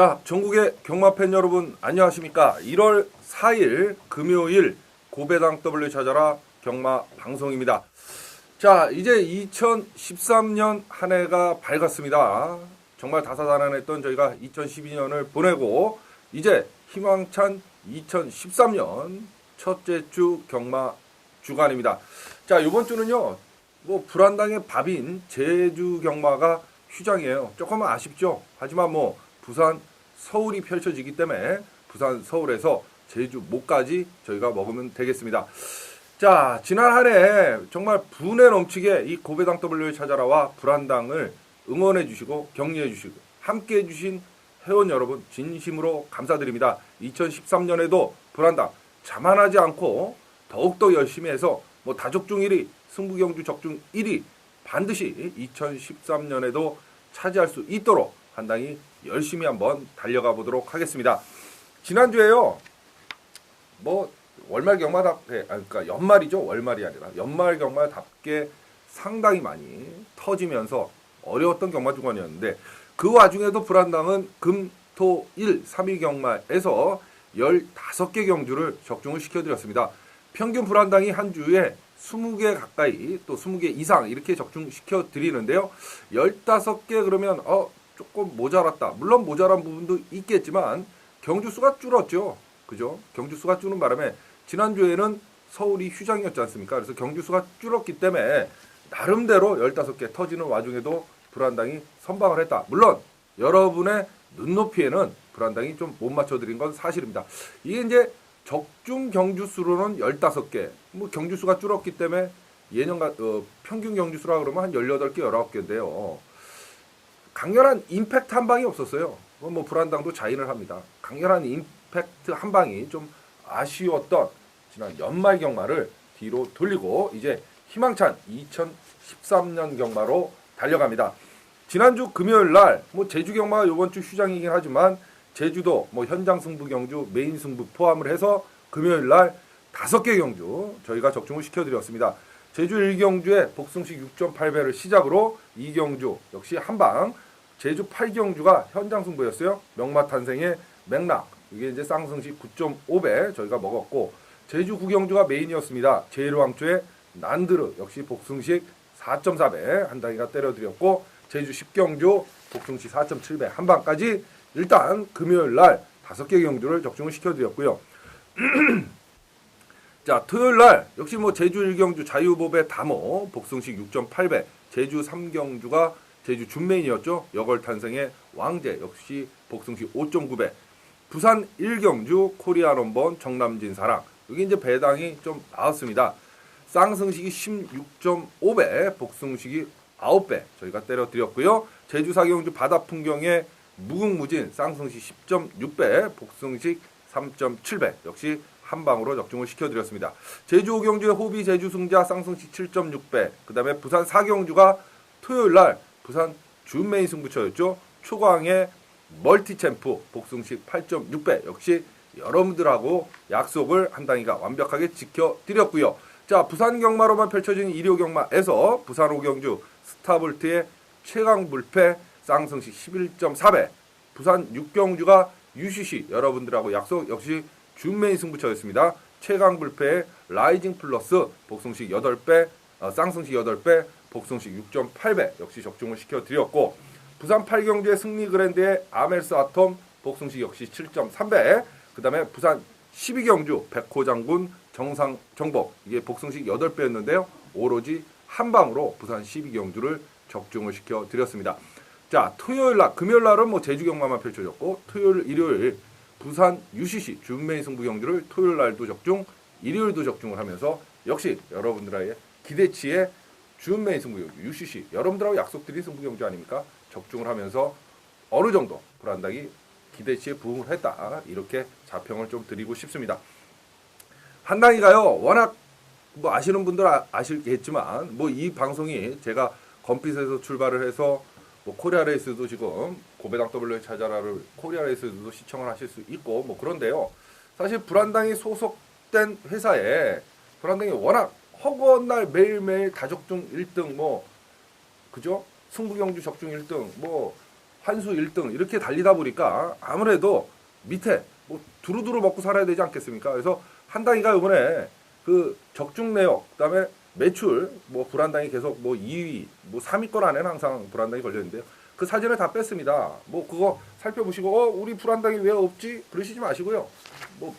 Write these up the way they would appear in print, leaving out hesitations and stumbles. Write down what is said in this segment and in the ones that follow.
자, 전국의 경마팬 여러분 안녕하십니까? 1월 4일 금요일 고배당 W 찾아라 경마 방송입니다. 자, 이제 2013년 한 해가 밝았습니다. 정말 다사다난했던 저희가 2012년을 보내고 이제 희망찬 2013년 첫째 주 경마 주간입니다. 자, 이번 주는요, 뭐 불안당의 밥인 제주 경마가 휴장이에요. 조금은 아쉽죠. 하지만 뭐 부산, 서울이 펼쳐지기 때문에 부산, 서울에서 제주, 목까지 저희가 먹으면 되겠습니다. 자, 지난 한 해 정말 분에 넘치게 이 고배당 W를 찾아라와 불안당을 응원해 주시고 격려해 주시고 함께 해 주신 회원 여러분 진심으로 감사드립니다. 2013년에도 불안당 자만하지 않고 더욱더 열심히 해서 뭐 다적중 1위, 승부경주 적중 1위 반드시 2013년에도 차지할 수 있도록 한당이 열심히 한번 달려가 보도록 하겠습니다. 지난주에요, 뭐 월말 경마답게, 그러니까 연말이죠. 월말이 아니라 연말 경마답게 상당히 많이 터지면서 어려웠던 경마 주간이었는데 그 와중에도 불안당은 금, 토, 일, 3일 경마에서 15개 경주를 적중을 시켜드렸습니다. 평균 불안당이 한 주에 20개 가까이 또 20개 이상 이렇게 적중시켜 드리는데요. 15개 그러면 조금 모자랐다. 물론 모자란 부분도 있겠지만 경주 수가 줄었죠. 그죠? 경주 수가 줄는 바람에 지난주에는 서울이 휴장이었지 않습니까? 그래서 경주 수가 줄었기 때문에 나름대로 15개 터지는 와중에도 불안당이 선방을 했다. 물론 여러분의 눈높이에는 불안당이 좀 못 맞춰드린 건 사실입니다. 이게 이제 적중 경주 수로는 15개, 뭐 경주 수가 줄었기 때문에 예년과 평균 경주 수라 그러면 한 18개, 19개인데요. 강렬한 임팩트 한 방이 없었어요. 뭐 불안당도 자인을 합니다. 강렬한 임팩트 한 방이 좀 아쉬웠던 지난 연말 경마를 뒤로 돌리고 이제 희망찬 2013년 경마로 달려갑니다. 지난주 금요일 날 뭐 제주 경마가 이번 주 휴장이긴 하지만 제주도 뭐 현장 승부 경주, 메인 승부 포함을 해서 금요일 날 5개 경주 저희가 적중을 시켜드렸습니다. 제주 1경주에 복승식 6.8배를 시작으로 2경주 역시 한방, 제주 8경주가 현장 승부였어요. 명마탄생의 맥락, 이게 이제 쌍승식 9.5배 저희가 먹었고, 제주 9경주가 메인이었습니다. 제일왕초의 난드르 역시 복승식 4.4배 한 단위가 때려드렸고, 제주 10경주 복승식 4.7배 한방까지 일단 금요일 날 5개 경주를 적중을 시켜드렸고요. 자, 토요일 날 역시 뭐 제주 1경주 자유보배 담호 복승식 6.8배, 제주 3경주가 제주 준메인이었죠. 여걸탄생의 왕제 역시 복승식 5.9배, 부산 1경주 코리아 넘버원 정남진 사랑, 여기 이제 배당이 좀 나왔습니다. 쌍승식이 16.5배, 복승식이 9배 저희가 때려드렸고요. 제주 4경주 바다풍경의 무궁무진 쌍승식 10.6배, 복승식 3.7배 역시 한방으로 적중을 시켜드렸습니다. 제주 5경주의 호비 제주승자 쌍승식 7.6배, 그 다음에 부산 4경주가 토요일날 부산 준메인 승부처였죠. 초광의 멀티챔프 복승식 8.6배 역시 여러분들하고 약속을 한 단위가 완벽하게 지켜드렸고요. 자, 부산 경마로만 펼쳐진 일요 경마에서 부산 5경주 스타볼트의 최강 불패 쌍승식 11.4배, 부산 6경주가 UCC 여러분들하고 약속 역시 준메인 승부처였습니다. 최강 불패의 라이징 플러스 복승식 8배, 쌍승식 8배, 복승식 6.8배 역시 적중을 시켜드렸고, 부산 8경주의 승리 그랜드의 아멜스 아톰 복승식 역시 7.3배, 그 다음에 부산 12경주 백호 장군 정상 정복, 이게 복승식 8배였는데요. 오로지 한방으로 부산 12경주를 적중을 시켜드렸습니다. 자, 토요일 날, 금요일 날은 뭐 제주 경마만 펼쳐졌고, 토요일, 일요일 부산 UCC 준메인 승부 경주를 토요일 날도 적중, 일요일도 적중을 하면서 역시 여러분들의 기대치에 준메인 승부 경주 UCC 여러분들하고 약속드린 승부 경주 아닙니까? 적중을 하면서 어느 정도 불안당이 기대치에 부응을 했다, 이렇게 자평을 좀 드리고 싶습니다. 한당이가요, 워낙 뭐 아시는 분들 아시겠지만 뭐 이 방송이 제가 건핏에서 출발을 해서 뭐 코리아 레이스도 지금 고배당 W를 찾아라를 코리아 레이스도 시청을 하실 수 있고 뭐 그런데요. 사실 불안당이 소속된 회사에 불안당이 워낙 허구한 날 매일매일 다적중 1등 뭐 그죠? 승부경주 적중 1등 뭐 환수 1등 이렇게 달리다 보니까 아무래도 밑에 뭐 두루두루 먹고 살아야 되지 않겠습니까? 그래서 한당이가 이번에 그 적중 내역, 그다음에 매출, 뭐 불한당이 계속 뭐 2위, 뭐 3위권 안에는 항상 불한당이 걸렸는데요. 그 사진을 다 뺐습니다. 뭐 그거 살펴보시고 우리 불한당이 왜 없지? 그러시지 마시고요. 뭐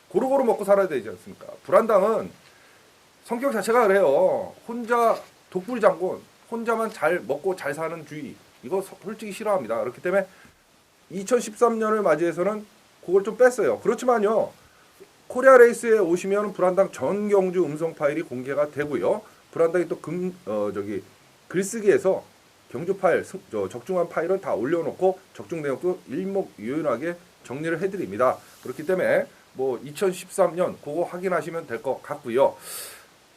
고루고루 먹고 살아야 되지 않습니까? 불한당은 성격 자체가 그래요. 혼자 독불 장군, 혼자만 잘 먹고 잘 사는 주의. 이거 솔직히 싫어합니다. 그렇기 때문에 2013년을 맞이해서는 그걸 좀 뺐어요. 그렇지만요. 코리아 레이스에 오시면 불한당 전 경주 음성 파일이 공개가 되고요. 불한당이 또 글쓰기에서 경주 파일, 적중한 파일은 다 올려놓고 적중 내역도 일목요연하게 정리를 해드립니다. 그렇기 때문에 뭐 2013년 그거 확인하시면 될 것 같고요.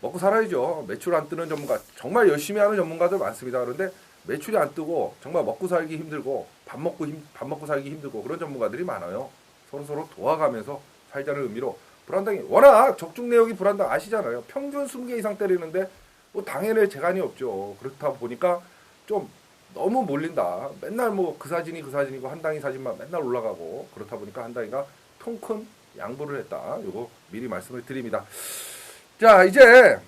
먹고 살아야죠. 매출 안 뜨는 전문가, 정말 열심히 하는 전문가들 많습니다. 그런데 매출이 안 뜨고 정말 먹고 살기 힘들고 밥 먹고 살기 힘들고 그런 전문가들이 많아요. 서로 도와가면서 살자는 의미로 불한당이 워낙 적중 내역이 불한당 아시잖아요. 평균 20개 이상 때리는데 뭐 당해낼 재간이 없죠. 그렇다 보니까 좀 너무 몰린다. 맨날 뭐 그 사진이 그 사진이고 한당이 사진만 맨날 올라가고 그렇다 보니까 한당이가 통 큰 양보를 했다. 요거 미리 말씀을 드립니다. 자, 이제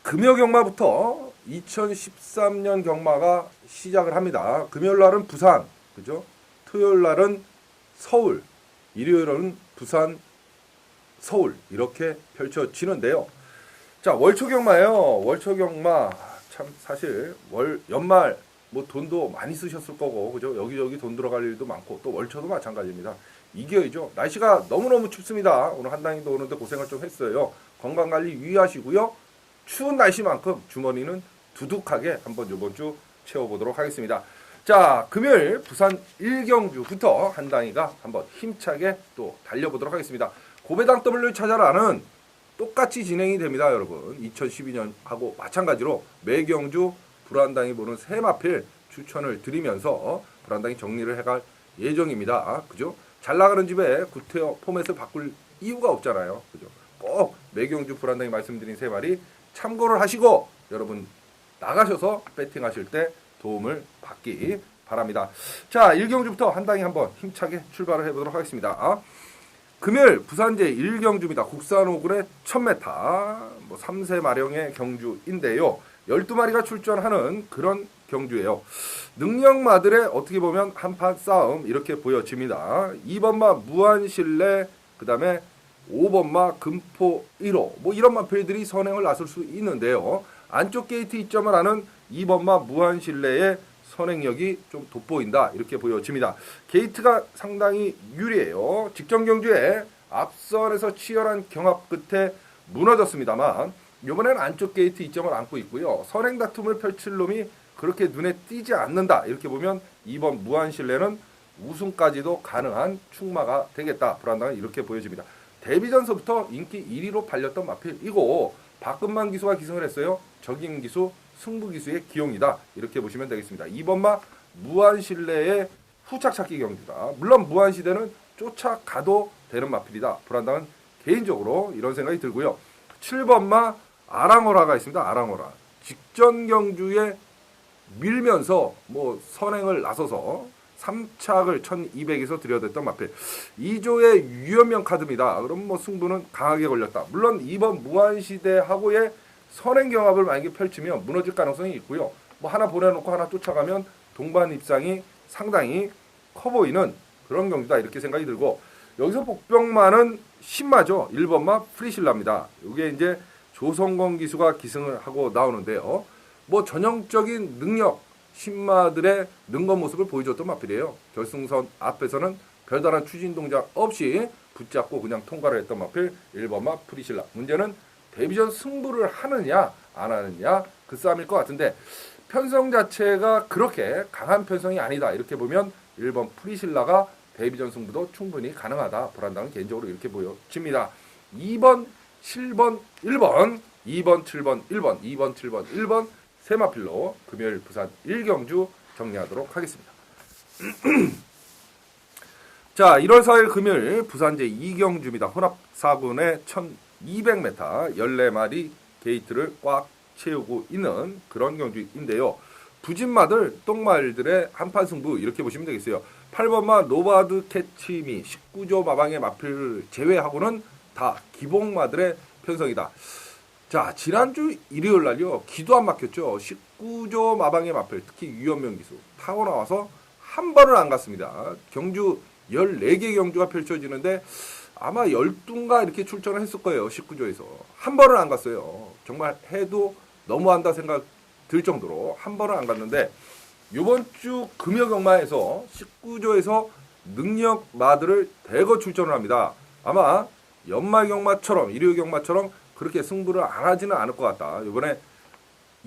금요 경마부터 2013년 경마가 시작을 합니다. 금요일 날은 부산, 그죠? 토요일 날은 서울, 일요일은 부산, 서울 이렇게 펼쳐지는데요. 자, 월초 경마예요. 월초 경마 참 사실 연말 뭐 돈도 많이 쓰셨을 거고, 그죠? 여기저기 돈 들어갈 일도 많고 또 월초도 마찬가지입니다. 이겨야죠. 날씨가 너무너무 춥습니다. 오늘 한당이도 오는데 고생을 좀 했어요. 건강관리 유의하시고요. 추운 날씨만큼 주머니는 두둑하게 한번 이번 주 채워보도록 하겠습니다. 자, 금요일 부산 1경주부터 한당이가 한번 힘차게 또 달려보도록 하겠습니다. 고배당 W 찾아라는 똑같이 진행이 됩니다, 여러분. 2012년하고 마찬가지로 매경주 불한당이 보는 새 마필 추천을 드리면서 불한당이 정리를 해갈 예정입니다. 그죠? 잘 나가는 집에 구태여 포맷을 바꿀 이유가 없잖아요. 그죠? 꼭 매경주 불한당이 말씀드린 세 마리 참고를 하시고 여러분 나가셔서 배팅하실 때 도움을 받기 바랍니다. 자, 1경주부터 한당이 한번 힘차게 출발을 해보도록 하겠습니다. 금요일 부산제 1경주입니다. 국산 5군의 1000m, 뭐 3세 마령의 경주인데요. 12마리가 출전하는 그런 경주예요. 능력마들의 어떻게 보면 한판 싸움 이렇게 보여집니다. 2번마 무한실내, 그 다음에 5번마 금포 1호, 뭐 이런 마필들이 선행을 나설 수 있는데요. 안쪽 게이트 이점을 하는 2번마 무한실내의 선행력이 좀 돋보인다 이렇게 보여집니다. 게이트가 상당히 유리해요. 직전 경주에 앞선에서 치열한 경합 끝에 무너졌습니다만 이번에는 안쪽 게이트 이점을 안고 있고요. 선행 다툼을 펼칠 놈이 그렇게 눈에 띄지 않는다. 이렇게 보면 2번 무한실내는 우승까지도 가능한 충마가 되겠다. 불안당은 이렇게 보여집니다. 데뷔전서부터 인기 1위로 팔렸던 마필이고 박근만 기수가 기승을 했어요. 적임 기수, 승부 기수의 기용이다. 이렇게 보시면 되겠습니다. 2번마 무한실내의 후착 찾기 경주다. 물론 무한시대는 쫓아가도 되는 마필이다. 불안당은 개인적으로 이런 생각이 들고요. 7번마 아랑어라가 있습니다. 아랑어라. 직전 경주에 밀면서 뭐 선행을 나서서 3착을 1200에서 들여댔던 마필. 2조의 유연명 카드입니다. 그럼 뭐 승부는 강하게 걸렸다. 물론 이번 무한시대하고의 선행 경합을 만약에 펼치면 무너질 가능성이 있고요. 뭐 하나 보내놓고 하나 쫓아가면 동반 입상이 상당히 커 보이는 그런 경주다. 이렇게 생각이 들고 여기서 복병만은 신마죠. 1번마 프리실라입니다. 이게 이제 조성건 기수가 기승을 하고 나오는데요. 뭐 전형적인 능력 신마들의 능건 모습을 보여줬던 마필이에요. 결승선 앞에서는 별다른 추진 동작 없이 붙잡고 그냥 통과를 했던 마필 1번마 프리실라. 문제는 데뷔전 승부를 하느냐 안 하느냐 그 싸움일 것 같은데 편성 자체가 그렇게 강한 편성이 아니다. 이렇게 보면 1번 프리실라가 데뷔전 승부도 충분히 가능하다. 불안당은 개인적으로 이렇게 보여집니다. 2번, 7번, 1번, 2번, 7번, 1번, 2번, 7번, 1번 세 마필로 금요일 부산 1경주 정리하도록 하겠습니다. 자, 1월 4일 금요일 부산제 2경주입니다. 혼합 4군의 1200m 14마리 게이트를 꽉 채우고 있는 그런 경주인데요. 부진마들 똥말들의 한판 승부 이렇게 보시면 되겠어요. 8번마 노바드 캐치미 19조 마방의 마필을 제외하고는 다 기복마들의 편성이다. 자, 지난주 일요일 날요. 기도 안 막혔죠. 19조 마방의 마필, 특히 유연명 기수 타고 나와서 한 번을 안 갔습니다. 경주 14개 경주가 펼쳐지는데 아마 12인가 이렇게 출전을 했을 거예요. 19조에서. 한 번을 안 갔어요. 정말 해도 너무한다 생각 들 정도로 한 번을 안 갔는데 이번 주 금요경마에서 19조에서 능력마들을 대거 출전을 합니다. 아마 연말경마처럼 일요경마처럼 그렇게 승부를 안 하지는 않을 것 같다. 이번에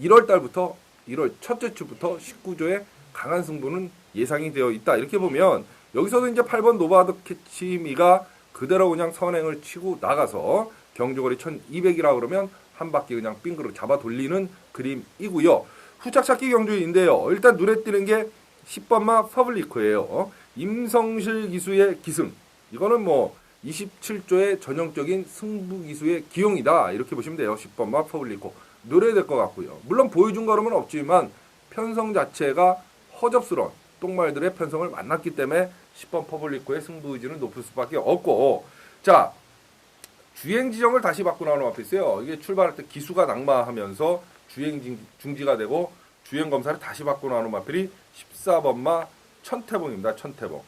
1월 달부터 1월 첫째 주부터 19조에 강한 승부는 예상이 되어 있다. 이렇게 보면 여기서도 이제 8번 노바드 캐치미가 그대로 그냥 선행을 치고 나가서 경주거리 1200이라 그러면 한 바퀴 그냥 빙그르 잡아 돌리는 그림이고요. 후착 찾기 경주인데요. 일단 눈에 띄는 게 10번마 퍼블리코예요. 임성실 기수의 기승. 이거는 뭐 27조의 전형적인 승부 기수의 기용이다. 이렇게 보시면 돼요. 10번마 퍼블리코. 노려야 될 것 같고요. 물론 보여준 걸음은 없지만 편성 자체가 허접스러운 똥말들의 편성을 만났기 때문에 10번 퍼블리코의 승부 의지는 높을 수밖에 없고, 자, 주행 지정을 다시 바꾸고 나오는 앞에 있어요. 이게 출발할 때 기수가 낙마하면서 주행 중지가 되고 주행 검사를 다시 바꾸고 나오는 마필이 14번마 천태봉입니다. 천태봉.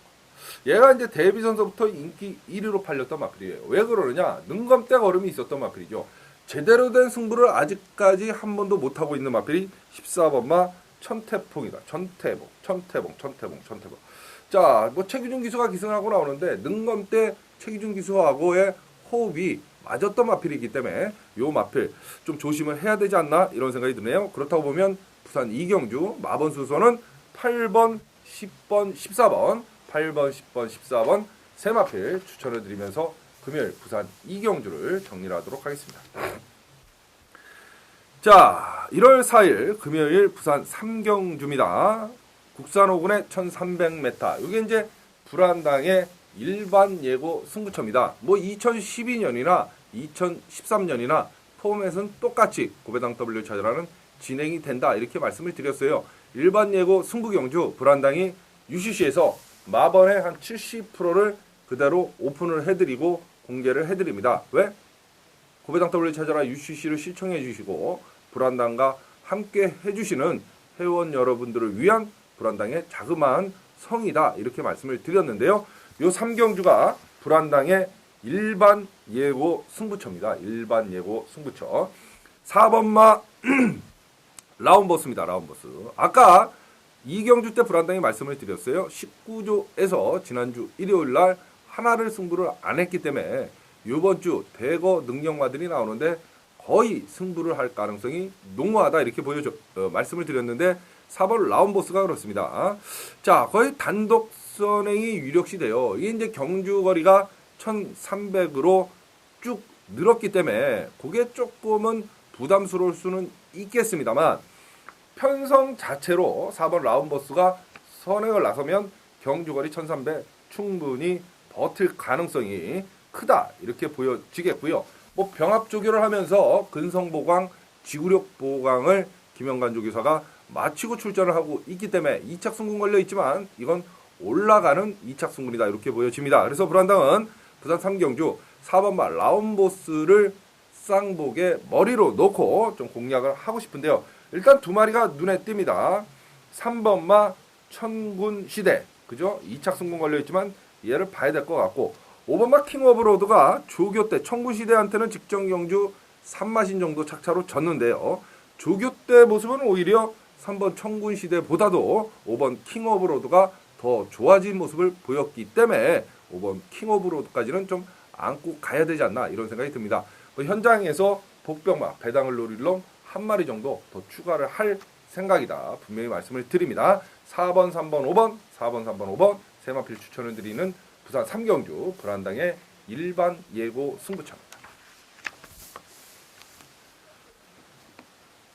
얘가 이제 데뷔선서부터 인기 1위로 팔렸던 마필이에요. 왜 그러느냐? 능검대 걸음이 있었던 마필이죠. 제대로 된 승부를 아직까지 한 번도 못하고 있는 마필이 14번마 천태봉이다. 천태봉. 자, 뭐 최기준 기수가 기승하고 나오는데 능검대 최기준 기수하고의 호흡이 맞았던 마필이기 때문에 요 마필 좀 조심을 해야 되지 않나 이런 생각이 드네요. 그렇다고 보면 부산 이경주 마번 순서는 8번, 10번, 14번 8번, 10번, 14번 세 마필 추천을 드리면서 금요일 부산 이경주를 정리하도록 하겠습니다. 자, 1월 4일 금요일 부산 삼경주입니다. 국산 5군의 1300m. 이게 이제 불안당의 일반 예고 승부처입니다. 뭐 2012년이나 2013년이나 포맷은 똑같이 고배당 W 찾으라는 진행이 된다. 이렇게 말씀을 드렸어요. 일반 예고 승부 경주 불안당이 UCC에서 마번의 한 70%를 그대로 오픈을 해드리고 공개를 해드립니다. 왜? 고배당 W 찾아라 UCC를 시청해 주시고 불안당과 함께 해주시는 회원 여러분들을 위한 불안당의 자그마한 성이다. 이렇게 말씀을 드렸는데요. 요 3경주가 불안당의 일반 예고 승부처입니다. 일반 예고 승부처. 4번마 라운버스입니다. 라운버스. 아까 2경주 때 불안당이 말씀을 드렸어요. 19조에서 지난주 일요일날 하나를 승부를 안 했기 때문에 이번 주 대거 능력마들이 나오는데 거의 승부를 할 가능성이 농후하다 이렇게 말씀을 드렸는데 4번 라운버스가 그렇습니다. 자, 거의 단독 선행이 유력시 돼요. 이게 이제 경주거리가 1300으로 쭉 늘었기 때문에 그게 조금은 부담스러울 수는 있겠습니다만 편성 자체로 4번 라운버스가 선행을 나서면 경주거리 1300 충분히 버틸 가능성이 크다 이렇게 보여지겠고요. 뭐 병합 조교를 하면서 근성보강, 지구력 보강을 김영관 조교사가 마치고 출전을 하고 있기 때문에 2착 승군 걸려 있지만 이건 올라가는 2착 승군이다 이렇게 보여집니다. 그래서 불안당은 부산 3경주 4번마 라운보스를 쌍복에 머리로 놓고 좀 공략을 하고 싶은데요. 일단 두 마리가 눈에 띕니다. 3번마 천군시대, 그죠? 2착 승군 걸려 있지만 얘를 봐야 될 것 같고 5번마 킹 오브 로드가 조교 때 천군시대한테는 직전 경주 3마신 정도 착차로 졌는데요. 조교 때 모습은 오히려 3번 천군시대보다도 5번 킹 오브 로드가 더 좋아진 모습을 보였기 때문에 5번 킹 오브 로드까지는 좀 안고 가야 되지 않나 이런 생각이 듭니다. 현장에서 복병마 배당을 노릴 놈 한 마리 정도 더 추가를 할 생각이다. 분명히 말씀을 드립니다. 4번, 3번, 5번, 4번, 3번, 5번 세 마필 추천을 드리는 부산 3경주 불안당의 일반 예고 승부처입니다.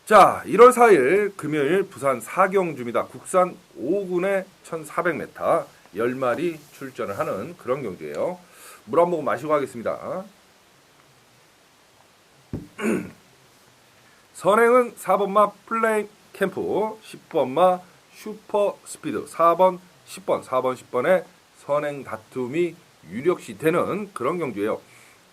자, 1월 4일 금요일 부산 4경주입니다. 국산 5군의 1400m 10마리 출전을 하는 그런 경주예요. 물 한 모금 마시고 하겠습니다. 선행은 4번마 플레인 캠프 10번마 슈퍼 스피드 4번 10번 4번 10번의 선행 다툼이 유력시 되는 그런 경주예요.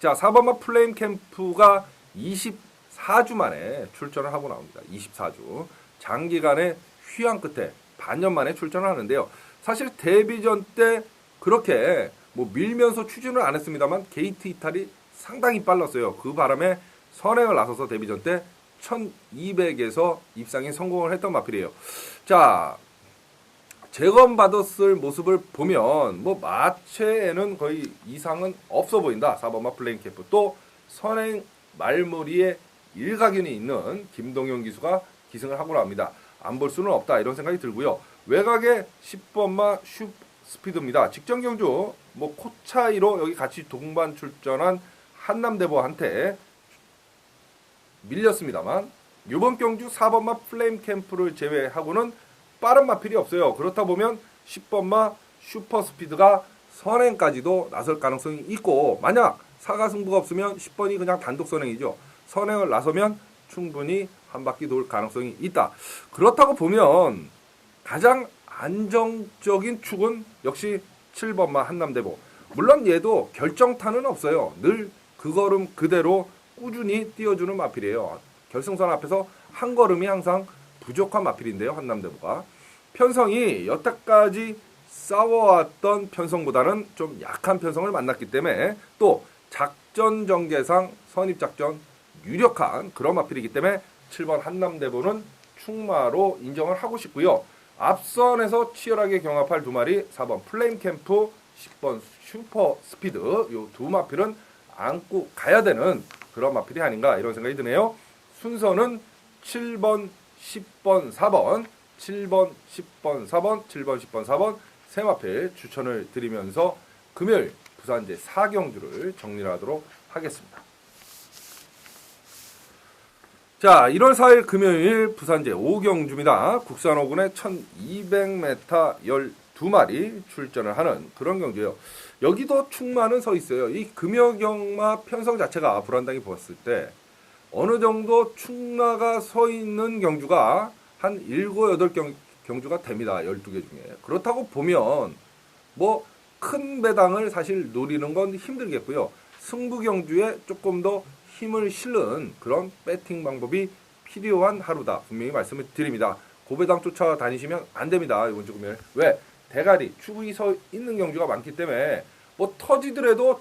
자, 4번마 플레임 캠프가 24주 만에 출전을 하고 나옵니다. 24주. 장기간의 휴양 끝에 반년 만에 출전을 하는데요. 사실 데뷔전 때 그렇게 뭐 밀면서 추진을 안 했습니다만 게이트 이탈이 상당히 빨랐어요. 그 바람에 선행을 나서서 데뷔전 때 1200에서 입상에 성공을 했던 마필이에요. 자, 재검받았을 모습을 보면 뭐 마체에는 거의 이상은 없어 보인다. 4번마 플레임 캠프. 또 선행 말머리에 일가견이 있는 김동현 기수가 기승을 하고 나옵니다. 안 볼 수는 없다 이런 생각이 들고요. 외곽에 10번마 슈 스피드입니다. 직전 경주 뭐 코 차이로 여기 같이 동반 출전한 한남대보한테 밀렸습니다만 이번 경주 4번마 플레임 캠프를 제외하고는 빠른 마필이 없어요. 그렇다 보면 10번마 슈퍼 스피드가 선행까지도 나설 가능성이 있고 만약 사가승부가 없으면 10번이 그냥 단독 선행이죠. 선행을 나서면 충분히 한 바퀴 돌 가능성이 있다. 그렇다고 보면 가장 안정적인 축은 역시 7번마 한남대보. 물론 얘도 결정타는 없어요. 늘 그 걸음 그대로 꾸준히 띄워주는 마필이에요. 결승선 앞에서 한 걸음이 항상 부족한 마필인데요. 한남대보가. 편성이 여태까지 싸워왔던 편성보다는 좀 약한 편성을 만났기 때문에 또 작전 전개상 선입작전 유력한 그런 마필이기 때문에 7번 한남대보는 충마로 인정을 하고 싶고요. 앞선에서 치열하게 경합할 두 마리 4번 플레임 캠프 10번 슈퍼 스피드 요 두 마필은 안고 가야 되는 그런 마필이 아닌가 이런 생각이 드네요. 순서는 7번 10번 4번 7번 10번 4번 7번 10번 4번 세 마필 추천을 드리면서 금요일 부산제 4경주를 정리하도록 하겠습니다. 자, 1월 4일 금요일 부산제 5경주입니다. 국산 5군에 1200m 12마리 출전을 하는 그런 경주예요. 여기도 충마는 서 있어요. 이 금여경마 편성 자체가 불안당이 보았을 때 어느 정도 충마가 서 있는 경주가 한 7, 8경주가 됩니다. 12개 중에. 그렇다고 보면 뭐 큰 배당을 사실 노리는 건 힘들겠고요. 승부 경주에 조금 더 힘을 실는 그런 배팅 방법이 필요한 하루다. 분명히 말씀을 드립니다. 고배당 쫓아다니시면 안 됩니다. 이번 주 금요일. 왜? 대가리, 축이 서 있는 경주가 많기 때문에 뭐 터지더라도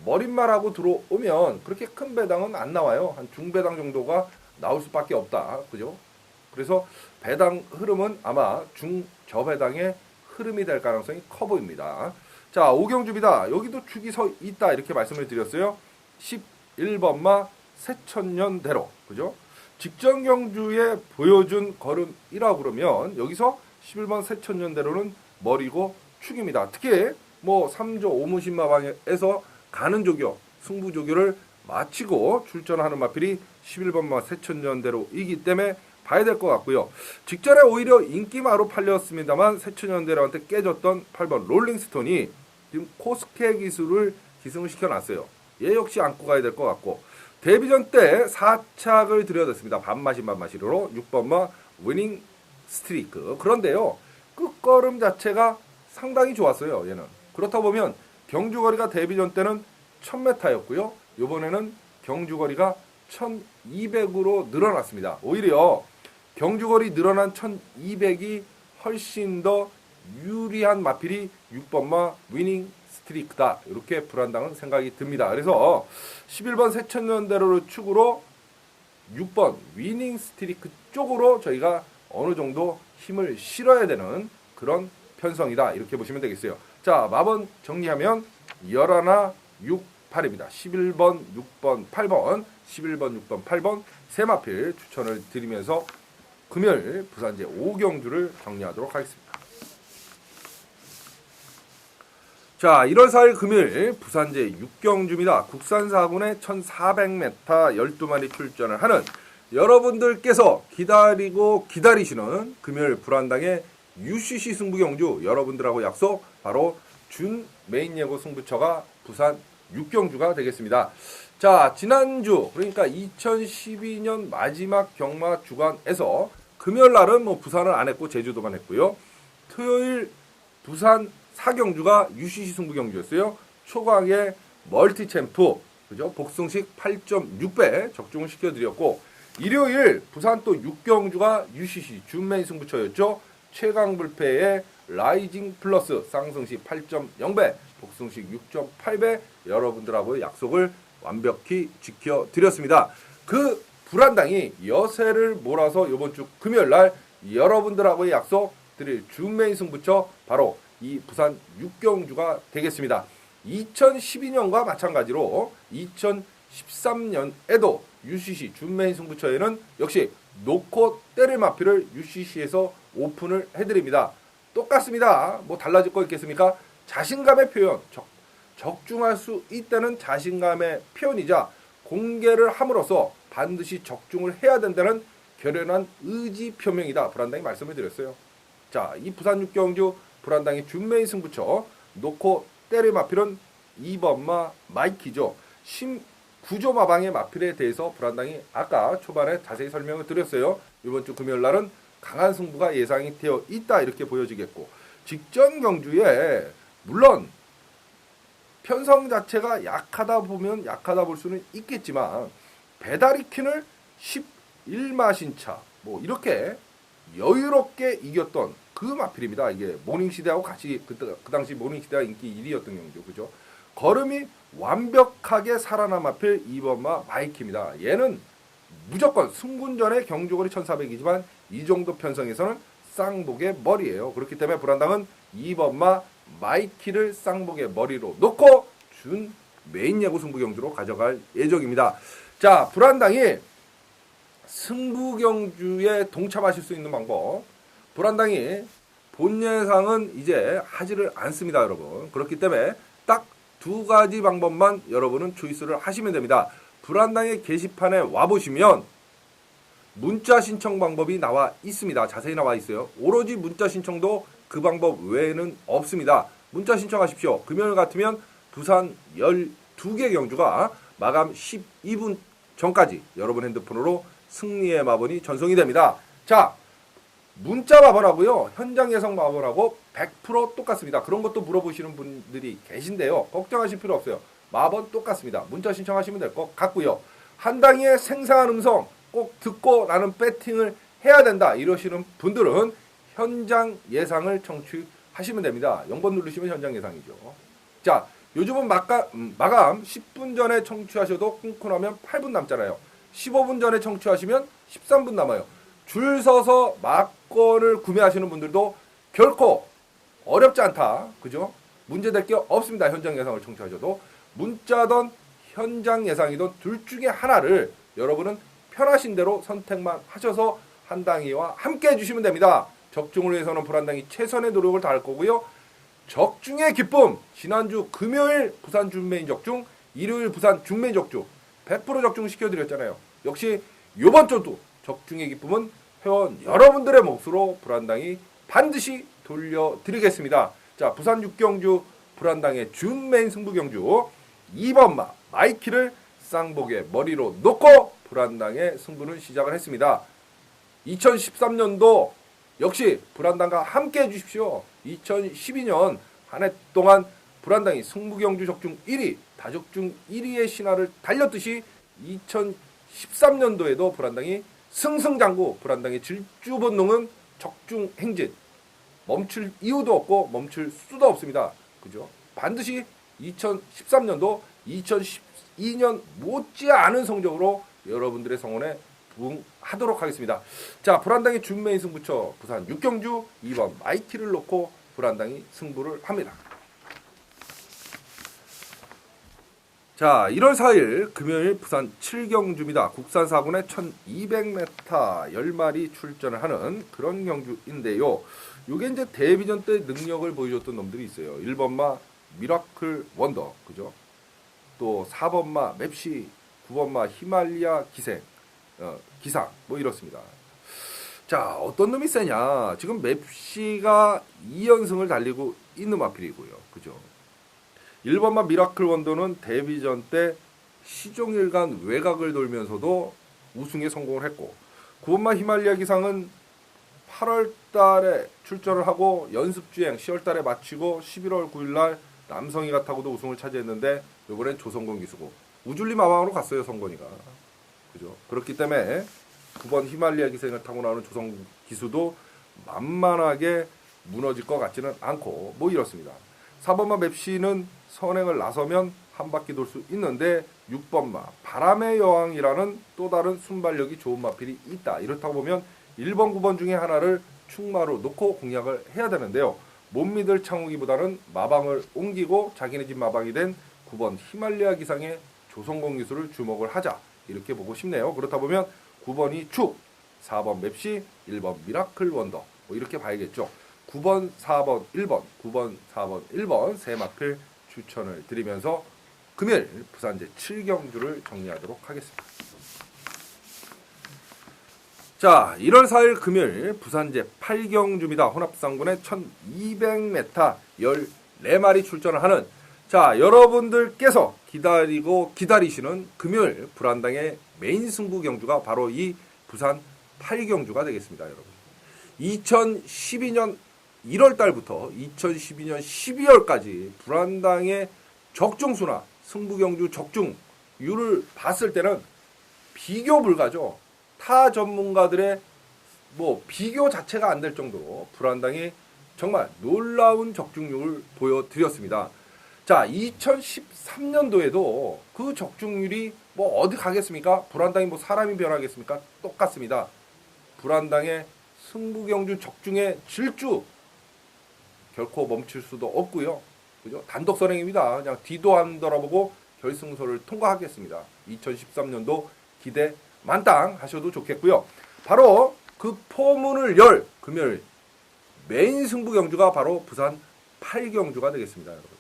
머릿말 하고 들어오면 그렇게 큰 배당은 안 나와요. 한 중배당 정도가 나올 수밖에 없다. 그죠? 그래서 배당 흐름은 아마 중저배당의 흐름이 될 가능성이 커 보입니다. 자, 5경주입니다. 여기도 축이 서 있다. 이렇게 말씀을 드렸어요. 11번마 새천년대로. 그죠? 직전 경주에 보여준 걸음이라고 그러면 여기서 11번 새천년대로는 머리고 축입니다. 특히 뭐 3조 오무신마방에서 가는 조교, 승부 조교를 마치고 출전하는 마필이 11번마 새천년대로이기 때문에 봐야 될 것 같고요. 직전에 오히려 인기마로 팔렸습니다만 새천년대로한테 깨졌던 8번 롤링스톤이 지금 코스케 기술을 기승을 시켜놨어요. 얘 역시 안고 가야 될 것 같고 데뷔전 때 4착을 들여댔습니다. 반마시로 6번마 위닝 스트리크. 그런데요. 끝걸음 자체가 상당히 좋았어요. 얘는. 그렇다 보면 경주거리가 데뷔전 때는 1000m였고요. 이번에는 경주거리가 1200으로 늘어났습니다. 오히려 경주거리 늘어난 1200이 훨씬 더 유리한 마필이 6번마 위닝 스트리크다. 이렇게 불안당은 생각이 듭니다. 그래서 11번 새천년대로 축으로 6번 위닝 스트리크 쪽으로 저희가 어느 정도 힘을 실어야 되는 그런 편성이다. 이렇게 보시면 되겠어요. 자, 마번 정리하면 11, 6, 8입니다. 11번, 6번, 8번, 11번, 6번, 8번 세 마필 추천을 드리면서 금요일 부산제 5경주를 정리하도록 하겠습니다. 자, 1월 4일 금요일 부산제 6경주입니다. 국산 4군에 1400m 12마리 출전을 하는 여러분들께서 기다리고 기다리시는 금요일 불안당의 UCC 승부 경주 여러분들하고 약속 바로 준 메인 예고 승부처가 부산 6경주가 되겠습니다. 자, 지난주 그러니까 2012년 마지막 경마 주간에서 금요일 날은 뭐 부산을 안 했고 제주도만 했고요. 토요일 부산 4경주가 UCC 승부 경주였어요. 초강의 멀티챔프, 그죠? 복승식 8.6배 적중을 시켜드렸고, 일요일 부산 또 6경주가 UCC 준메인 승부처였죠. 최강불패의 라이징 플러스 쌍승식 8.0배, 복승식 6.8배 여러분들하고 약속을 완벽히 지켜드렸습니다. 그 불안당이 여세를 몰아서 이번 주 금요일 날 여러분들하고의 약속 드릴 준메인 승부처 바로 이 부산 6경주가 되겠습니다. 2012년과 마찬가지로 2013년에도 UCC 준메인 승부처에는 역시 놓고 때릴 마피를 UCC에서 오픈을 해드립니다. 똑같습니다. 뭐 달라질 거 있겠습니까? 자신감의 표현, 적중할 수 있다는 자신감의 표현이자 공개를 함으로써 반드시 적중을 해야 된다는 결연한 의지 표명이다. 불안당이 말씀을 드렸어요. 자, 이 부산 6경주 불안당의 준메인 승부처 놓고 때릴 마필은 2번마 마이키죠. 9조 마방의 마필에 대해서 불안당이 아까 초반에 자세히 설명을 드렸어요. 이번 주 금요일 날은 강한 승부가 예상이 되어 있다 이렇게 보여지겠고, 직전 경주에 물론 편성 자체가 약하다 보면 약하다 볼 수는 있겠지만 배다리킨을 11마신차 뭐 이렇게 여유롭게 이겼던 그 마필입니다. 이게 모닝시대하고 같이 그 당시 모닝시대가 인기 1위였던 경주, 그죠? 걸음이 완벽하게 살아난 마필 2번마 마이키입니다. 얘는 무조건 승군전의 경주거리 1400이지만 이 정도 편성에서는 쌍복의 머리예요. 그렇기 때문에 불안당은 2번마 마이키를 쌍복의 머리로 놓고 준 메인 예고 승부 경주로 가져갈 예정입니다. 자, 불안당이 승부 경주에 동참하실 수 있는 방법. 불안당이 본 예상은 이제 하지를 않습니다, 여러분. 그렇기 때문에 딱 두 가지 방법만 여러분은 초이스를 하시면 됩니다. 불안당의 게시판에 와보시면 문자 신청 방법이 나와 있습니다. 자세히 나와 있어요. 오로지 문자 신청도 그 방법 외에는 없습니다. 문자 신청하십시오. 금요일 같으면 부산 12개 경주가 마감 12분 전까지 여러분 핸드폰으로 승리의 마번이 전송이 됩니다. 자, 문자 마번하고요, 현장 예상 마번하고 100% 똑같습니다. 그런 것도 물어보시는 분들이 계신데요. 걱정하실 필요 없어요. 마번 똑같습니다. 문자 신청하시면 될 것 같고요. 한 당의 생생한 음성 꼭 듣고 나는 배팅을 해야 된다 이러시는 분들은 현장 예상을 청취하시면 됩니다. 0번 누르시면 현장 예상이죠. 자, 요즘은 마감 10분 전에 청취하셔도 끊고 나면 8분 남잖아요. 15분 전에 청취하시면 13분 남아요. 줄 서서 막건을 구매하시는 분들도 결코 어렵지 않다. 그죠? 문제될 게 없습니다. 현장 예상을 청취하셔도. 문자든 현장 예상이든 둘 중에 하나를 여러분은 편하신 대로 선택만 하셔서 한당이와 함께 해주시면 됩니다. 적중을 위해서는 불안당이 최선의 노력을 다할 거고요. 적중의 기쁨, 지난주 금요일 부산 준메인 적중, 일요일 부산 중메인 적중 100% 적중 시켜드렸잖아요. 역시 이번 주도 적중의 기쁨은 회원 여러분들의 몫으로 불안당이 반드시 돌려드리겠습니다. 자, 부산 6경주 불안당의 준메인 승부 경주 2번마 마이키를 쌍복의 머리로 놓고 불안당의 승부는 시작을 했습니다. 2013년도 역시 불안당과 함께 해주십시오. 2012년 한 해 동안 불안당이 승부경주 적중 1위, 다적중 1위의 신화를 달렸듯이 2013년도에도 불안당이 승승장구, 불안당의 질주본능은 적중 행진, 멈출 이유도 없고 멈출 수도 없습니다. 그죠? 반드시 2013년도 2012년 못지않은 성적으로 여러분들의 성원에 부응하도록 하겠습니다. 자, 불안당의 준메인 승부처 부산 6경주 2번 마이키를 놓고 불안당이 승부를 합니다. 자, 1월 4일 금요일 부산 7경주입니다. 국산 4군에 1200m 10마리 출전을 하는 그런 경주인데요. 요게 이제 데뷔전 때 능력을 보여줬던 놈들이 있어요. 1번마 미라클 원더, 그죠? 또 4번마 맵시, 9번마 히말리아 기상, 뭐 이렇습니다. 자, 어떤 놈이 세냐? 지금 맵시가 2연승을 달리고 있는 마필이고요. 그죠? 1번마 미라클 원더는 데뷔전 때 시종일관 외곽을 돌면서도 우승에 성공을 했고, 9번마 히말리아 기상은 8월 달에 출전을 하고 연습주행 10월 달에 마치고 11월 9일 날 남성이가 타고도 우승을 차지했는데 이번엔 조성곤 기수고 우줄리 마방으로 갔어요, 성곤이가. 그죠? 그렇기 때문에 9번 히말리아 기생을 타고 나오는 조성곤 기수도 만만하게 무너질 것 같지는 않고 뭐 이렇습니다. 4번마 맵시는 선행을 나서면 한 바퀴 돌 수 있는데 6번마 바람의 여왕이라는 또 다른 순발력이 좋은 마필이 있다. 이렇다고 보면 1번, 9번 중에 하나를 충마로 놓고 공략을 해야 되는데요. 못 믿을 창욱이보다는 마방을 옮기고 자기네 집 마방이 된 9번 히말리아 기상의 조성곤 기수를 주목을 하자. 이렇게 보고 싶네요. 그렇다 보면 9번이 축, 4번 맵시, 1번 미라클 원더 뭐 이렇게 봐야겠죠. 9번, 4번, 1번, 9번, 4번, 1번 세 마필 추천을 드리면서 금요일 부산제 7경주를 정리하도록 하겠습니다. 자, 1월 4일 금요일 부산제 8경주입니다. 혼합상군에 1200m 14마리 출전을 하는 자, 여러분들께서 기다리시는 금요일 불안당의 메인 승부 경주가 바로 이 부산 8경주가 되겠습니다, 여러분. 2012년 1월 달부터 2012년 12월까지 불안당의 적중수나 승부 경주 적중률을 봤을 때는 비교 불가죠. 타 전문가들의 뭐 비교 자체가 안 될 정도로 불안당이 정말 놀라운 적중률을 보여드렸습니다. 자, 2013년도에도 그 적중률이 뭐 어디 가겠습니까? 불안당이 뭐 사람이 변하겠습니까? 똑같습니다. 불안당의 승부경주 적중의 질주 결코 멈출 수도 없고요. 그죠? 단독 선행입니다. 그냥 뒤도 안 돌아보고 결승선을 통과하겠습니다. 2013년도 기대 만땅 하셔도 좋겠고요. 바로 그 포문을 열 금요일 메인 승부경주가 바로 부산 8경주가 되겠습니다, 여러분.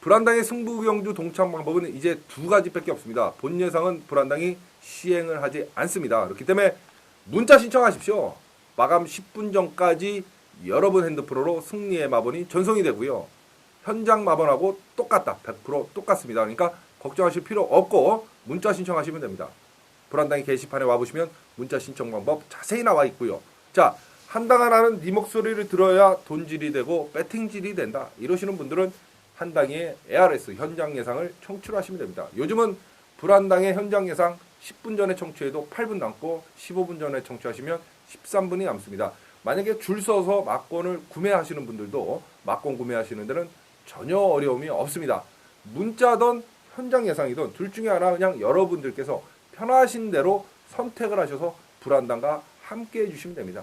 불안당의 승부경주 동참 방법은 이제 두 가지밖에 없습니다. 본 예상은 불안당이 시행을 하지 않습니다. 그렇기 때문에 문자 신청하십시오. 마감 10분 전까지 여러분 핸드폰으로 승리의 마번이 전송이 되고요. 현장 마번하고 똑같다. 100% 똑같습니다. 그러니까 걱정하실 필요 없고 문자 신청하시면 됩니다. 불안당의 게시판에 와보시면 문자 신청 방법 자세히 나와 있고요. 자, 한당 하나는 네 목소리를 들어야 돈질이 되고 배팅질이 된다. 이러시는 분들은 한당의 ARS 현장 예상을 청취하시면 됩니다. 요즘은 불안당의 현장 예상 10분 전에 청취해도 8분 남고 15분 전에 청취하시면 13분이 남습니다. 만약에 줄 서서 막권을 구매하시는 분들도 막권 구매하시는 데는 전혀 어려움이 없습니다. 문자든 현장 예상이든 둘 중에 하나 그냥 여러분들께서 편하신 대로 선택을 하셔서 불안당과 함께 해주시면 됩니다.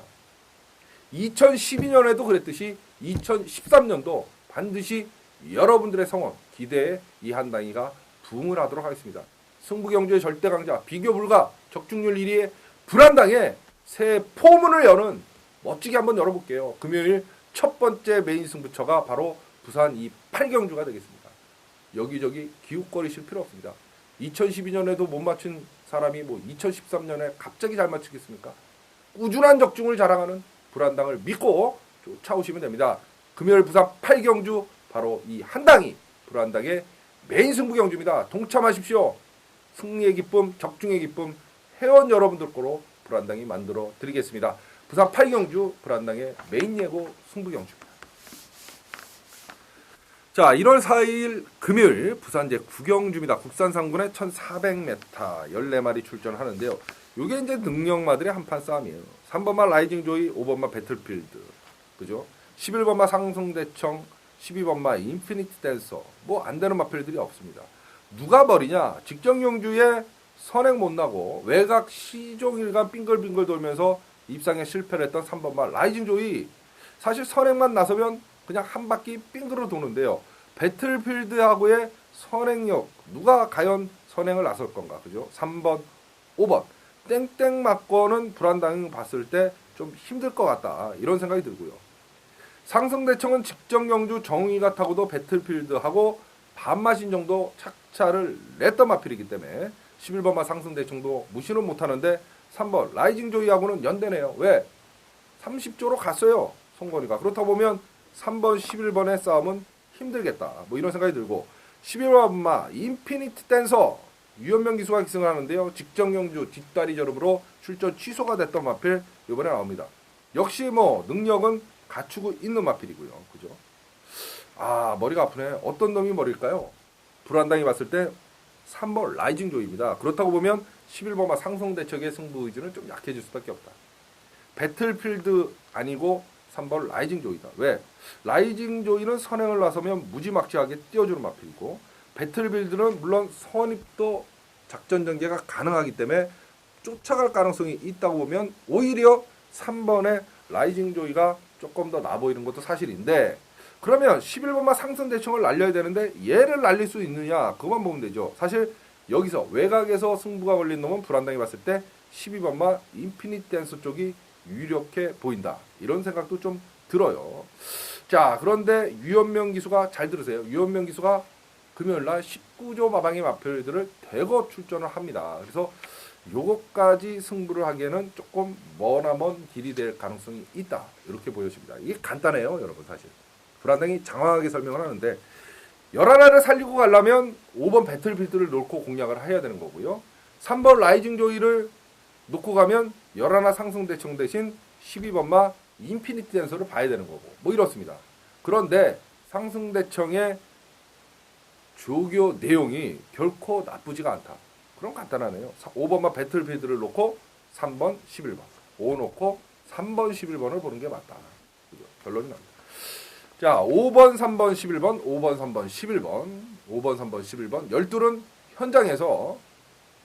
2012년에도 그랬듯이 2013년도 반드시 여러분들의 성원, 기대에 이 한당이가 부응을 하도록 하겠습니다. 승부경주의 절대 강자, 비교 불가, 적중률 1위의 불안당에 새 포문을 여는 멋지게 한번 열어볼게요. 금요일 첫 번째 메인 승부처가 바로 부산 이 8경주가 되겠습니다. 여기저기 기웃거리실 필요 없습니다. 2012년에도 못 맞춘 사람이 뭐 2013년에 갑자기 잘 맞추겠습니까? 꾸준한 적중을 자랑하는 불안당을 믿고 쫓아오시면 됩니다. 금요일 부산 8경주 바로 이 한당이 불안당의 메인 승부 경주입니다. 동참하십시오. 승리의 기쁨, 적중의 기쁨 회원 여러분들 거로 불안당이 만들어 드리겠습니다. 부산 8경주 불안당의 메인 예고 승부 경주입니다. 자, 1월 4일 금요일 부산제 9경주입니다. 국산 상군에 1400m 14마리 출전하는데요. 이게 이제 능력마들의 한판 싸움이에요. 3번마 라이징 조이, 5번마 배틀필드, 그죠? 11번마 상승대청, 12번마 인피니트 댄서, 뭐 안 되는 마필들이 없습니다. 누가 버리냐? 직전 경주에 선행 못 나고 외곽 시종일관 빙글빙글 돌면서 입상에 실패를 했던 3번마 라이징 조이. 사실 선행만 나서면 그냥 한 바퀴 빙그러 도는데요. 배틀필드하고의 선행력, 누가 과연 선행을 나설 건가, 그죠? 3번, 5번. 땡땡 맞고는 불안당 봤을 때 좀 힘들 것 같다. 이런 생각이 들고요. 상승대청은 직전 경주 정의가 타고도 배틀필드하고 반마신 정도 착차를 냈던 마필이기 때문에 11번마 상승대청도 무시는 못하는데 3번 라이징 조이하고는 연대네요. 왜? 30조로 갔어요. 송건이가. 그렇다 보면 3번, 11번의 싸움은 힘들겠다. 뭐 이런 생각이 들고 11번마 인피니트 댄서 유현명 기수가 기승을 하는데요. 직전 경주 뒷다리 저름으로 출전 취소가 됐던 마필 이번에 나옵니다. 역시 뭐 능력은 갖추고 있는 마필이고요. 그죠? 아, 머리가 아프네. 어떤 놈이 머리일까요? 불안당이 봤을 때 3번 라이징 조이입니다. 그렇다고 보면 11번마 상승대척의 승부 의지는 좀 약해질 수밖에 없다. 배틀필드 아니고 3번 라이징 조이다. 왜? 라이징 조이는 선행을 나서면 무지막지하게 띄워주는 마필이고, 배틀필드는 물론 선입도 작전 전개가 가능하기 때문에 쫓아갈 가능성이 있다고 보면 오히려 3번의 라이징 조이가 조금 더 나 보이는 것도 사실인데, 그러면 11번마 상승 대청을 날려야 되는데 얘를 날릴 수 있느냐, 그것만 보면 되죠. 사실 여기서 외곽에서 승부가 걸린 놈은 불안당이 봤을 때 12번마 인피니트 댄스 쪽이 유력해 보인다, 이런 생각도 좀 들어요. 자, 그런데 유현명 기수가, 잘 들으세요, 유현명 기수가 금요일날 19조 마방의 마표들을 대거 출전을 합니다. 그래서 요것까지 승부를 하기에는 조금 머나먼 길이 될 가능성이 있다, 이렇게 보여집니다. 이게 간단해요, 여러분. 사실 불안당이 장황하게 설명을 하는데, 11알을 살리고 가려면 5번 배틀필드를 놓고 공략을 해야 되는 거고요. 3번 라이징 조이를 놓고 가면 11알 상승대청 대신 12번마 인피니티 댄서를 봐야 되는 거고, 뭐 이렇습니다. 그런데 상승대청의 조교 내용이 결코 나쁘지가 않다. 그럼 간단하네요. 5번마 배틀필드를 놓고 3번 11번, 5 놓고 3번 11번을 보는 게 맞다. 결론이 납니다. 자, 5번, 3번, 11번, 5번, 3번, 11번, 5번, 3번, 11번, 12은 현장에서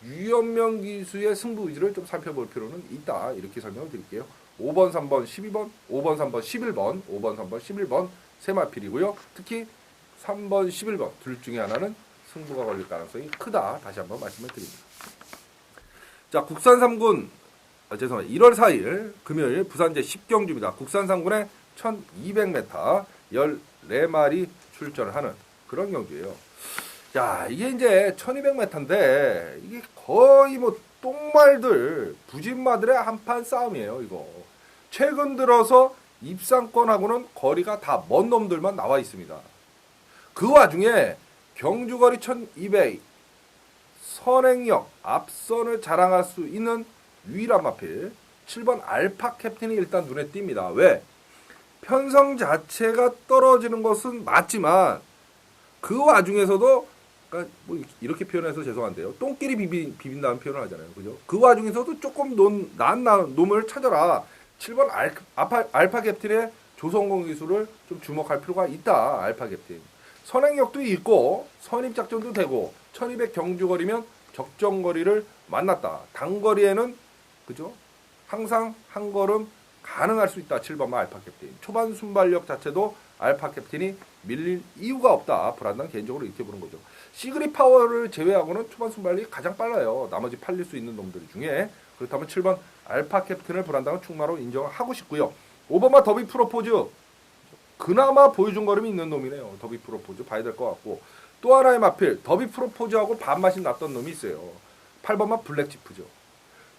유현명 기수의 승부 의지를 좀 살펴볼 필요는 있다, 이렇게 설명을 드릴게요. 5번, 3번, 12번, 5번, 3번, 11번, 5번, 3번, 11번 세 마필이고요. 특히 3번, 11번 둘 중에 하나는 승부가 걸릴 가능성이 크다, 다시 한번 말씀을 드립니다. 자, 국산 3군, 죄송합니다. 1월 4일 금요일 부산 제10경주입니다. 국산 3군의 1200m 14마리 출전을 하는 그런 경주예요. 자, 이게 이제 1200m인데 이게 거의 뭐 똥말들, 부진마들의 한판 싸움이에요, 이거. 최근 들어서 입상권하고는 거리가 다 먼 놈들만 나와 있습니다. 그 와중에 경주거리 1200 선행력 앞선을 자랑할 수 있는 유일한 마필 7번 알파 캡틴이 일단 눈에 띕니다. 왜? 편성 자체가 떨어지는 것은 맞지만 그 와중에서도, 그러니까 뭐 이렇게 표현해서 죄송한데요, 똥끼리 비빈다는 표현을 하잖아요, 그죠? 그 와중에서도 조금 나은 놈을 찾아라. 7번 알파 캡틴의 조성공 기술을 좀 주목할 필요가 있다. 알파 캡틴 선행력도 있고 선입작전도 되고 1200 경주거리면 적정거리를 만났다. 단거리에는, 그죠, 항상 한 걸음 가능할 수 있다. 7번마 알파 캡틴 초반 순발력 자체도 알파 캡틴이 밀릴 이유가 없다. 불안당 개인적으로 이렇게 보는 거죠. 시그릿 파워를 제외하고는 초반 순발력이 가장 빨라요, 나머지 팔릴 수 있는 놈들 중에. 그렇다면 7번 알파 캡틴을 불안당은 충마로 인정을 하고 싶고요. 5번마 더비 프로포즈, 그나마 보여준 걸음이 있는 놈이네요. 더비 프로포즈 봐야 될 것 같고, 또 하나의 마필 더비 프로포즈하고 반맛이 났던 놈이 있어요. 8번마 블랙지프죠.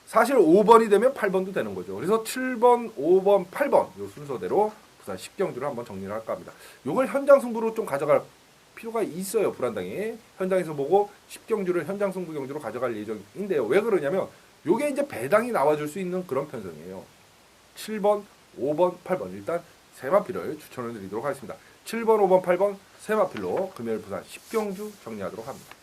사실 5번이 되면 8번도 되는 거죠. 그래서 7번, 5번, 8번 이 순서대로 부산 10경주를 한번 정리를 할까 합니다. 이걸 현장 승부로 좀 가져갈 필요가 있어요. 불안당이 현장에서 보고 10경주를 현장 승부 경주로 가져갈 예정인데요. 왜 그러냐면 요게 이제 배당이 나와줄 수 있는 그런 편성이에요. 7번, 5번, 8번 일단 세 마필을 추천을 드리도록 하겠습니다. 7번, 5번, 8번 세 마필로 금요일 부산 10경주 정리하도록 합니다.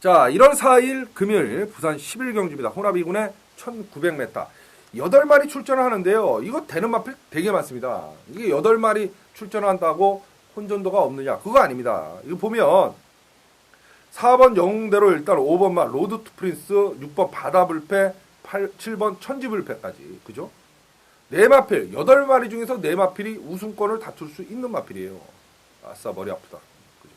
자, 1월 4일 금요일 부산 11경주입니다. 호나비군의 1900m 8마리 출전을 하는데요. 이거 되는 마필 되게 많습니다. 이게 8마리 출전한다고 혼전도가 없느냐? 그거 아닙니다. 이거 보면 4번 영웅대로 일단 5번마 로드 투 프린스, 6번 바다불패, 7번 천지불패까지, 그죠? 4마필, 8마리 중에서 4마필이 우승권을 다툴 수 있는 마필이에요. 아싸, 머리 아프다. 그죠?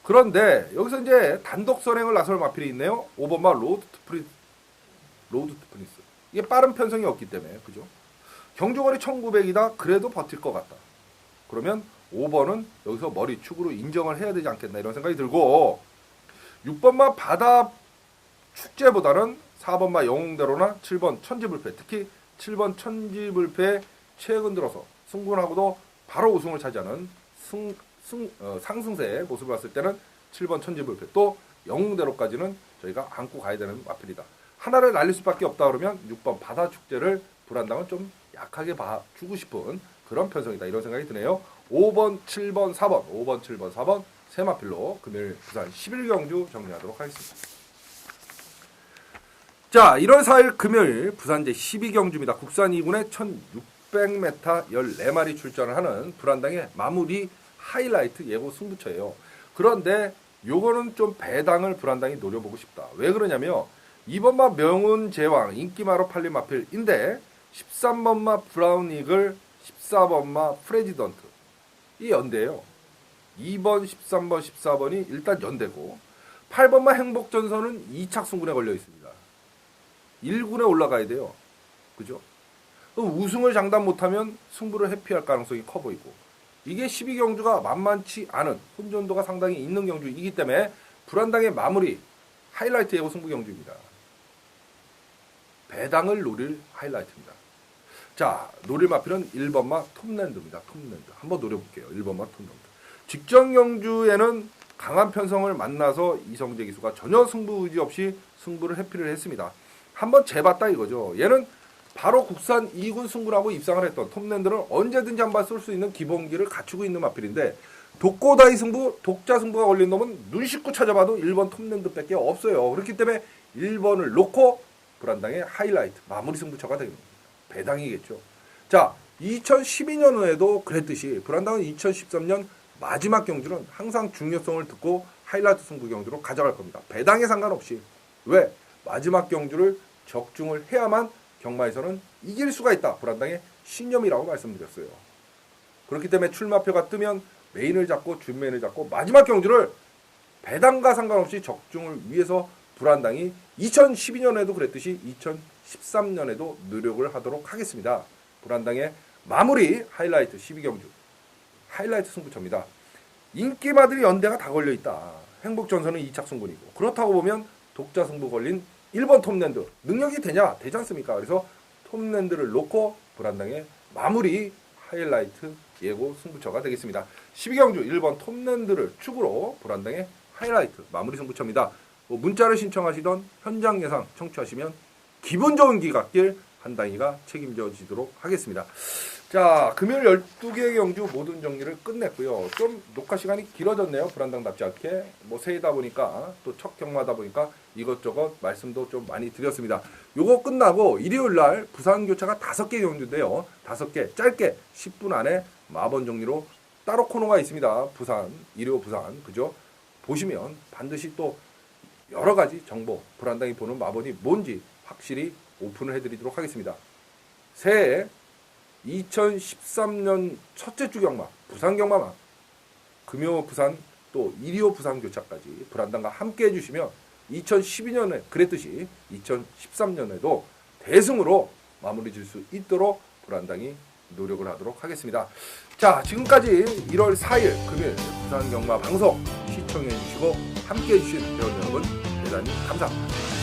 그런데 여기서 이제 단독 선행을 나설 마필이 있네요. 5번마 로드 투 프린스. 이게 빠른 편성이 없기 때문에, 그죠? 경주거리 1900이다. 그래도 버틸 것 같다. 그러면 5번은 여기서 머리축으로 인정을 해야 되지 않겠나, 이런 생각이 들고, 6번마 바다 축제보다는 4번마 영웅대로나 7번 천지불패, 특히 7번 천지불패 최근 들어서 승군하고도 바로 우승을 차지하는 상승세의 모습을 봤을 때는 7번 천지불패, 또 영웅대로까지는 저희가 안고 가야 되는 마필이다. 하나를 날릴 수밖에 없다 그러면 6번 바다축제를 불안당은 좀 약하게 봐주고 싶은 그런 편성이다. 이런 생각이 드네요. 5번, 7번, 4번, 5번, 7번, 4번 세마필로 금요일 부산 11경주 정리하도록 하겠습니다. 자, 1월 4일 금요일 부산 제12경주입니다. 국산 2군에 1600m 14마리 출전을 하는 불안당의 마무리 하이라이트 예고 승부처예요. 그런데 요거는 좀 배당을 불안당이 노려보고 싶다. 왜 그러냐면 2번마 명운 제왕 인기마로 팔린 마필인데 13번마 브라운 이글 14번마 프레지던트 이 연대예요. 2번, 13번, 14번이 일단 연대고 8번마 행복전선은 2착 승군에 걸려 있습니다. 1군에 올라가야 돼요. 그죠? 우승을 장담 못하면 승부를 회피할 가능성이 커 보이고 이게 12경주가 만만치 않은 혼전도가 상당히 있는 경주이기 때문에 불안당의 마무리 하이라이트 예고 승부 경주입니다. 배당을 노릴 하이라이트입니다. 자, 노릴 마필은 1번마 톱랜드입니다. 톱랜드. 한번 노려볼게요. 1번마 톱랜드. 직전 경주에는 강한 편성을 만나서 이성재 기수가 전혀 승부 의지 없이 승부를 회피를 했습니다. 한번 재봤다 이거죠. 얘는 바로 국산 2군 승부라고 입상을 했던 톱랜드를 언제든지 한번 쏠 수 있는 기본기를 갖추고 있는 마필인데 독고다이 승부, 독자 승부가 걸린 놈은 눈 씻고 찾아봐도 1번 톱랜드밖에 없어요. 그렇기 때문에 1번을 놓고 불안당의 하이라이트, 마무리 승부처가 됩니다. 배당이겠죠. 자, 2012년에도 그랬듯이 불안당은 2013년 마지막 경주는 항상 중요성을 듣고 하이라이트 승부 경주로 가져갈 겁니다. 배당에 상관없이. 왜? 마지막 경주를 적중을 해야만 경마에서는 이길 수가 있다. 불안당의 신념이라고 말씀드렸어요. 그렇기 때문에 출마표가 뜨면 메인을 잡고 준메인을 잡고 마지막 경주를 배당과 상관없이 적중을 위해서 불안당이 2012년에도 그랬듯이 2013년에도 노력을 하도록 하겠습니다. 불안당의 마무리 하이라이트 12경주 하이라이트 승부처입니다. 인기마들이 연대가 다 걸려있다. 행복전선은 2착 승군이고 그렇다고 보면 독자 승부 걸린 1번 톱랜드 능력이 되냐? 되지 않습니까? 그래서 톱랜드를 놓고 불안당의 마무리 하이라이트 예고 승부처가 되겠습니다. 12경주 1번 톱랜드를 축으로 불안당의 하이라이트 마무리 승부처입니다. 문자를 신청하시던 현장 예상 청취하시면 기분 좋은 기각길 한당이가 책임져 지도록 하겠습니다. 자, 금요일 12개의 경주 모든 정리를 끝냈고요. 좀 녹화 시간이 길어졌네요. 불안당답지 않게. 새해다 보니까 또 첫 경마다 보니까 이것저것 말씀도 좀 많이 드렸습니다. 요거 끝나고 일요일 날 부산 교차가 5개 경주인데요. 5개 짧게 10분 안에 마번 정리로 따로 코너가 있습니다. 부산, 일요 부산. 그죠? 보시면 반드시 또 여러 가지 정보, 불안당이 보는 마번이 뭔지 확실히 오픈을 해드리도록 하겠습니다. 새해 2013년 첫째 주 경마, 부산 경마만 금요 부산 또 일요 부산 교차까지 불안당과 함께 해주시면 2012년에 그랬듯이 2013년에도 대승으로 마무리 질 수 있도록 불안당이 노력을 하도록 하겠습니다. 자, 지금까지 1월 4일 금요일 부산 경마 방송 시청해 주시고 함께 해주신 회원 여러분 대단히 감사합니다.